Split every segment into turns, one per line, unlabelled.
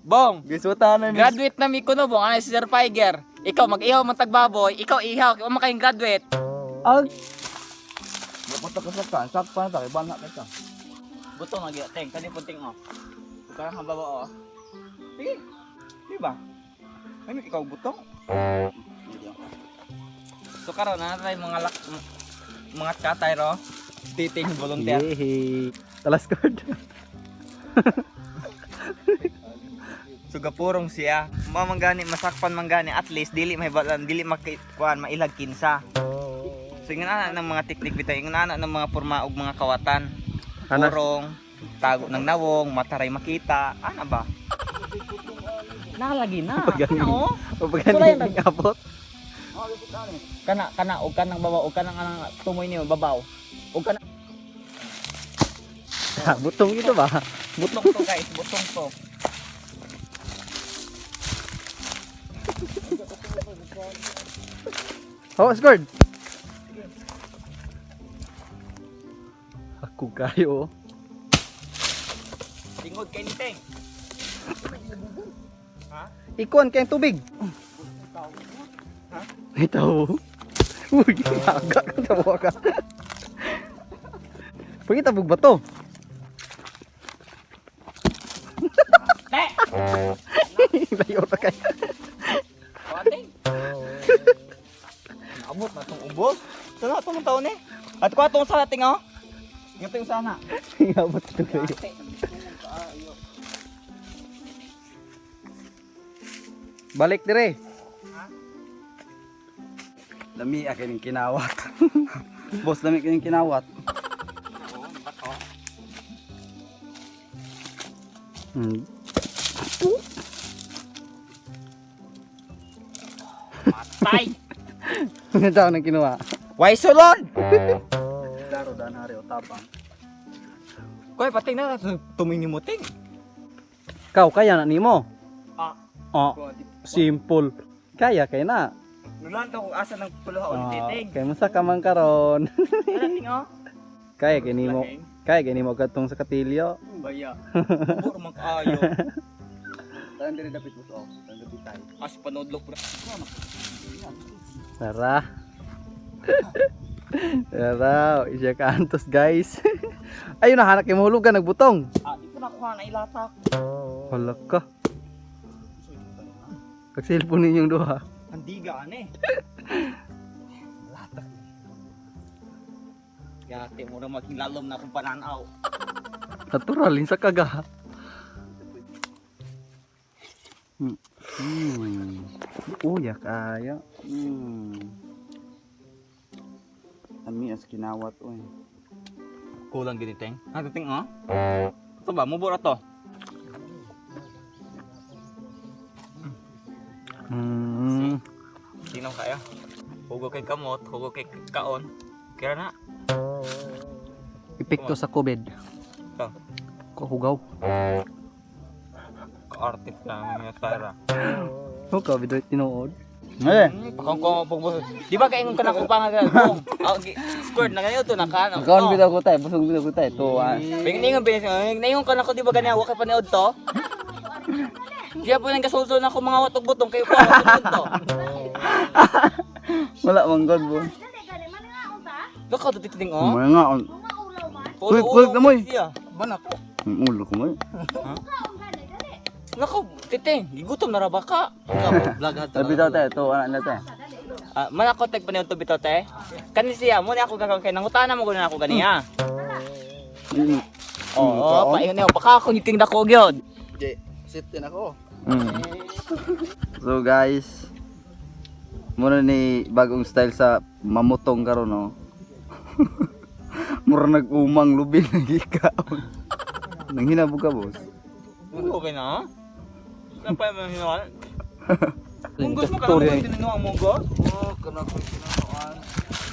Bong,
Gisuta na mi.
graduate na mi kuno bong, ano si Sir Figer. Ikaw mag-ihaw man tagbaboy, ikaw ihaw, kung makayong graduate.
Ag. Dapat ka sa sakpan ta kay bana ka.
Butong lagi, teng, kani punting oh. Kaya nga baba oh. Sige. Di ba? Ano ikaw butong? So karon na tayo mga katay ro. Titing volunteer.
Yehey. Talas card.
So gapurong siya. Mamanggani masakpan manggani at least dili mahibalan dili makikuan mailag kinsa. So ingon ana ng mga teknik bitaw, ingon ana ng mga porma ug mga kawatan.
Ana?
Purong, tago ng nawong, mataray makita. Ana ba? Nalagi na.
Pagani.
Oo.
Pagani ng abot.
Kana og kanang babaw og kanang anang tumoy niyo babaw. Og kana
Butong ito ba?
butong to guys, butong to.
Oh, scored. Ako kayo.
Tingod kay ni Teng. Ha?
Ikuan kayong tubig.
Ha?
Ito. Uy, agak ka tawa ka. Pagkita bug ba to?
Te.
Layo na kayo.
Kawating. Naabot na tong ubos. Sana tong taon eh. At ko atong sa ating oh. Yung ting sana.
Abot ito kayo. Balik dire. Lami akin yung kinawat. Boss, lami akin yung kinawat. Hmm.
Patay.
Ano daw nang kinuha?
Why sulod?
Daro danari o tabang.
Koy pating na tumingin mo ting.
Kau kaya na nimo?
Ah.
Oh, simple. Kaya kay na.
Nulan to asa ng puluha
Oh,
ulit ting.
kay musa ka man karon.
Ano ting oh?
Kaya kay nimo. Kaya kay nimo kadtong sa katilyo.
Baya. Buro man kaayo.
Tan diri dapat puso. Tan dapat tay.
As panodlok bro.
Tara. Tara, isya ka antos guys. Ayun na hanak kay mahulog ka nagbutong.
Ah, di ko nakuha na ilatak.
Hala ka. Kag cellphone ninyong duha.
Andiga ane. Latak. Yate mo na maging lalom na akong pananaw.
Natural sa kaga. Uya kaya. Ami as kinawat oy.
Kulang gini teng. Ha ting oh. Ito ba mo bura to? Sino kaya? Hugo kay kamot, hugo kay kaon. Kira na.
Epekto sa COVID.
Ito.
Kuhugaw.
Ka-artist lang yung tara.
No COVID tinuod.
Pakong ko pagbuso. Di ba kaingon ka na kung pangagal ko? Squirt na ganito na ka.
Kaon bitaw ko tay, busog bitaw ko tay. To.
Pingingon pingingon ka na ko di ba ganyan wa kay panood to? Diya po nang gasulso na ko mga watog butong kayo pa watog to.
Wala mang god bo.
Lakaw to titing oh.
Mga nga. Uy, kulit na mo eh.
Banak.
Ulo ko mo.
Lakaw titing, gigutom na ra ba ka? Vlog hat.
Bitaw tay, to anak na tay.
Man ako tag panood to bitaw te. Kani siya mo ni ako gagawin kay nangutana mo gud na ako ganiya. Oo, paingon niyo baka ako ngiting dako gyud.
Sit din ako. So guys, muna ni bagong style sa mamutong karon no. Mura nag-umang lubi lagi ka. Nang hinabog ka boss.
Okay na. Kapay mo hinuan. Munggos mo ka lang tinino ang munggos?
Oh, kana ko tinuan.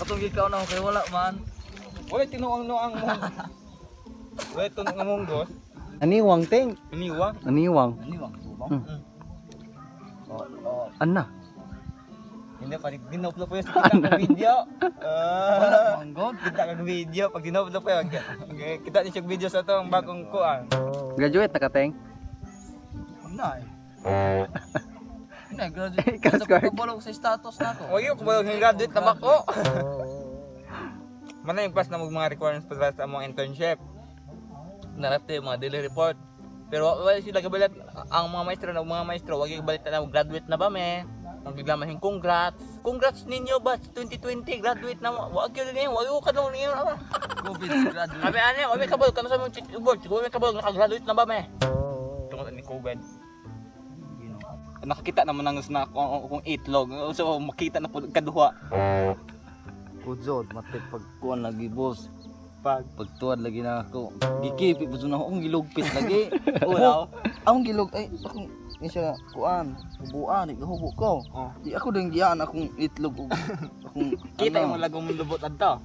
Katong gikaw na kay wala man.
Wala tinuang no ang munggos. Wala to ang munggos.
Aniwang ting.
Iniwa.
Aniwang.
Iniwa.
Anna.
Hindi pa dinuplo po yung kita ng video.
Manggod.
Kita ng video pag dinuplo po yung kita ni yung video sa tong bagong kuan.
Graduate na ka, Teng?
Nay. Nay, graduate.
Ikaw,
Sa
Squirt.
pagkabalog sa status na ako.
Wag yung kumalang graduate na ba ko? Mana yung pas na mga requirements para sa mga internship. Narate mga daily report. Pero wala sila gabalat ang mga maestro wag yung gabalat na graduate na ba me. Ang bigla mahing congrats. Congrats ninyo batch 2020 graduate na. Wag yun niyo, wag ka daw niyo.
COVID graduate.
Sabi ano, wag may kabal kamo sa mga board, wag may kabal naka-graduate na ba me. Tungkol ni COVID. Nakakita naman ang na kung itlog. So makita na po kaduha.
Kudzot, matik pagkuhan lagi, boss.
Pag
Pagtuwad lagi na ako. Gikipi po na akong gilugpit lagi.
Wala.
Akong gilog, ay, akong siya kuan, hubuan, hubo ko.
Oh.
Di ako ding diyan akong itlog ug akong
Kita yung lagong lubot adto.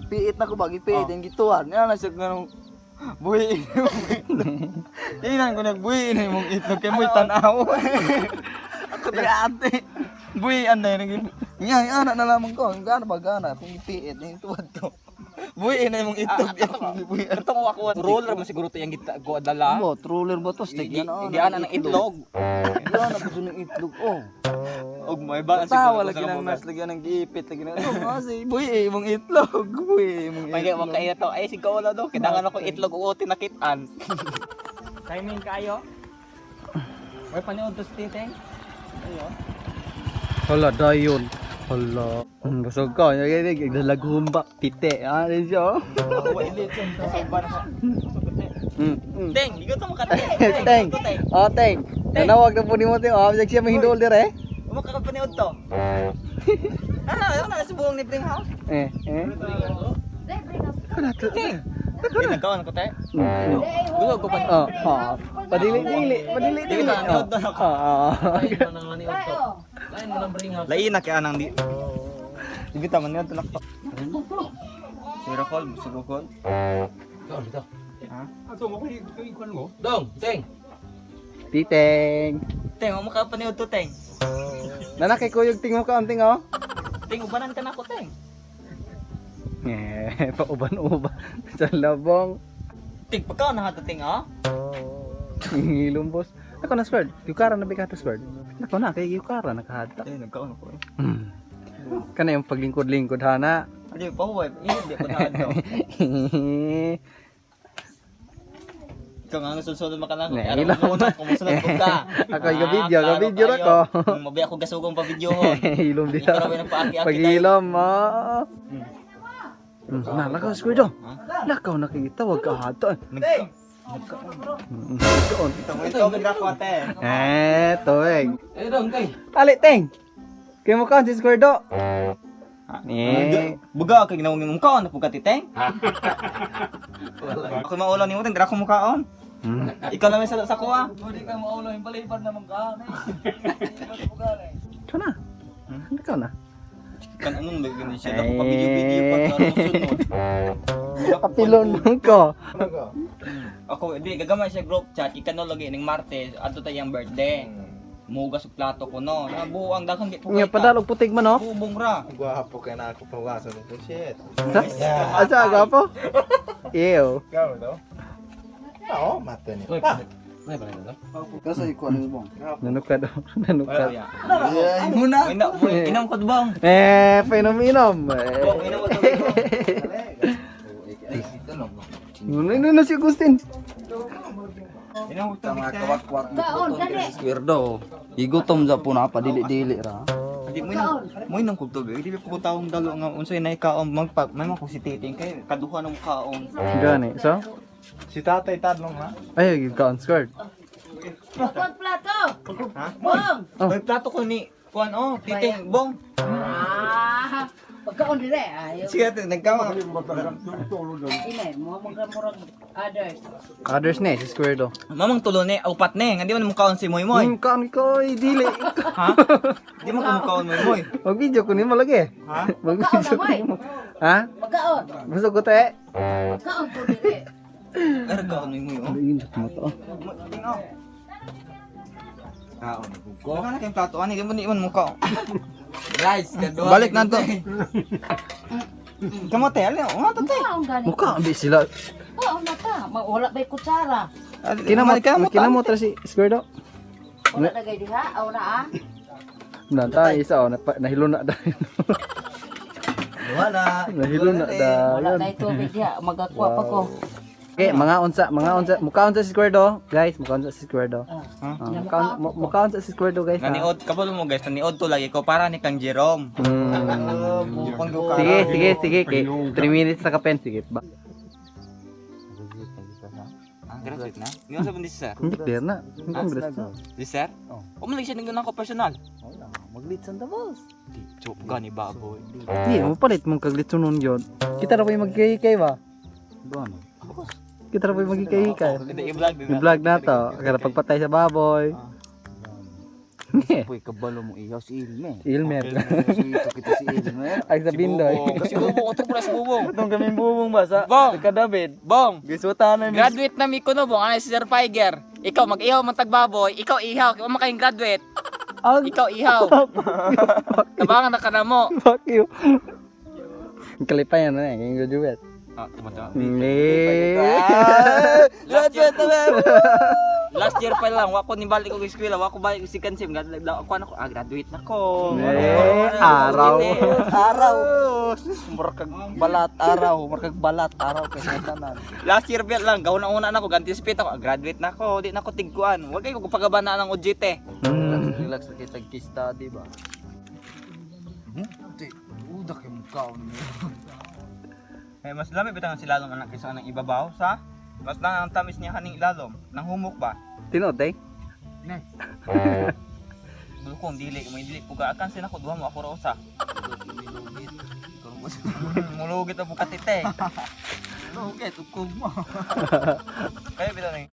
Piit na ko ba, gipiit yung gituan. Yan na siya ganong buhi. Tingnan ko nagbuhi na yung itlog kay mo'y tanaw. Ako ate. Buhi anday nag Yan, anak na lamang ko. Gana ba gana kung ipiit yung tuwad ko. Buhi na yung itlog. Buhi.
Ito mo ako roller mo siguro to yung gita ko adala.
Mo, troller ba to? Stick yan.
Hindi ana ng itlog.
Yan na gusto ng itlog. Oh.
Og may ba
Tawa lagi ng nas, lagi ng gipit, lagi ng kasi buhi mong itlog. Buhi mong
Pagka
itlog.
makaya to ay sigaw wala do. Kidangan ako itlog o tinakitan. Timing kayo. May panood to Titeng. Ayo.
Hala, dayon. Hala. Busog ka. Naglalagumba. Pite. Ah, rin siya.
Wait, Teng, ligo to makate.
Teng. Oh, Teng. Nanawag na po ni mo, Teng. Oh, siya mahindol dire eh.
Umakakapanood to. Ano na subuong ni Pring House?
Eh.
Teng. Hindi nagkawan ko te.
Gusto ko pa. Oh, oh. Padili-dili. Padili-dili.
Dili ka, nanood doon ako.
Oo.
Lain mo nang maniod to. Lain mo nang bring house.
Lain na kaya nang di. Sige ta man niya tulak to. Sira call, sugo call.
Ikaw dito.
Ha?
Dong, Teng.
Titeng.
Teng, mo makapanood to Teng.
Nanakay ko yung ting mo ka, Teng, oh.
Teng, ubanan ka na ako Teng.
Eh, pauban-uban. Sa labong.
Teng, pagka na hato Teng ha?
Ngilom, boss. Ako na, Sword. Yukara na bigata, Sword. Ako na, kay Yukara nakahata.
Teng, nagkaon ako eh.
Kana yung paglingkod-lingkod, hana.
Adi pa huwag, hindi ko na hato. Ikaw nga susunod makanako.
Ne,
Ano
ilang-
mo na kumusunod ko ka.
Ako yung video na ko.
Mabi ako gasugong pa video ho.
Hilom
Hindi
dito.
ko rawin ang paaki-aki
Paghilom, ah. Nakaw, Squid, oh. Nakaw, nakikita, wag ka hata.
Nagkaon.
Nagkaon.
Ito ganda ko ate.
Toeg.
Eh, Dong, Teng.
Ali, Teng. Kaya mo ka, si Squid, oh.
Buga kay ginawang imong kaon pug katiteng. Ako maulan nimo teng dira ko mukaon. Ikaw na may sa kuha.
Hindi ka maulo yung palipad naman ka.
Ikaw na. Ikaw na.
Kan anong lagi ni siya pa video pag sunod.
Kapilon ko.
Ako di gagamay siya group chat ikano lagi ning Martes adto tayong birthday. Mugas og plato ko no. Nabuo ang daghang di po.
Nga padalog putig man, oh.
Bubong ra.
Gwapo ka na ako pawasan ng shit.
Asa ka po? Ew.
Ikaw no? Oo, mata niya.
May ba nito?
Kasi ko ano bang? Nanukad. Nanukad.
Ay, muna.
Inom ko bang.
Painom-inom.
Bong inom ko to.
Ano na si Agustin?
Inom ko to.
Kawak-kwak.
Gaon, dali.
Squirdo. Igutom za po na pa dili-dili ra.
Di mo inom ko to. Di ko taong dalo nga unsay nay kaon magpa may man ko si Titing kay kaduha ng kaon.
Gani. So?
Si tatay tadlong ha?
Ay, gigkaon squirt.
Bukod plato.
Ha?
Bong.
Oh.
May plato ko ni kuan Titing bong.
Ah. Pagkaon dire ayo.
Sige ate nagkaon.
Ine mo murag others.
Others na si Squirdo.
Mamang tulo ni upat ni nga di man mo kaon si Moy Moy.
Kaon ko dili.
Ha? Di mo ko kaon Moy Moy.
Mag-video ko nimo lagi.
Ha?
Mag-video ko nimo. Ha?
Pagkaon.
Gusto ko te.
Pagkaon ko dire.
Ara kaon Moy Moy oh.
Injot mo to.
Kaon ko. Kana kay plato ani di mo mo kaon.
Guys, kadua.
Balik na to. Kamu teh, ali, nga to teh.
Kaon gani.
Muka ambil sila.
Kaon na ta. Wala ba'y kutsara.
Kinamo
tra si Square daw.
Wala na gay diha. Aw na ah.
Nanta isa oh nahilo na dahil.
Wala.
Nahilo na
Wala
dahil.
na tubig diha. Magakwa pa ko.
Okay, mga unsa, mukha unsa si Square do, guys, mukha unsa si Square do. Mukha unsa si Square do, guys. ha?
Naniod, kabalo mo guys, naniod to lagi ko para ni Kang Jerome.
Sige, kay 3 minutes na kapen, sige. Ba?
Ang graduate na? Ngayon sa bundi sir?
Hindi clear na. Hindi congress na.
Di sir? Oo. Umalag siya ng ko personal.
Maglitsan ta boss.
Di, chop gani baboy.
Hindi, mo palit mong kaglitsunon yun. Kita na po yung magkikay ba? Kita na po yung magkikay.
Hindi, i-vlog din
I-vlog na to. Kaya pagpatay sa baboy.
Uy, kabalo mo ihaw si Ilme.
Si Ilmer.
Ito kita si Ilme.
Ay sa Bindoy.
Kasi bubong, ito pala sa bubong.
Itong kami bubong ba sa
Bong!
Kadabid.
Bong!
Gisuta na mi.
Graduate na mi kuno bong, ano si Sir Piger. Ikaw mag-ihaw man tagbaboy, ikaw ihaw, kung makayong graduate. Ikaw ihaw. Tabangan na ka na mo.
Fuck you. Kalipayan na eh, yung graduate.
Ah, tumatama.
Hindi.
Graduate na.
Last year pa lang, wako ni balik ko sa eskwela, wako balik ko si Kansim, graduate na ko.
Araw.
Araw. Murkag balat araw, murkag balat araw kay tanan.
Last year pa lang, gawon na una na ko, ganti spit ako, graduate na ko, di na ko tigkuan. Wag kayo pagabana ng ojite.
Relax na kita study ba. Udak yung mukha niyo.
Eh, mas lami bitang si Lalom anak kaysa ng ibabaw sa mas lang ang tamis niya kaning Lalom, nang humok ba?
Tinotay?
Bulkong dili, may dili pugaan sila ko duha mo ako rosa. Mulugit ang bukatite.
Lugit ukog mo.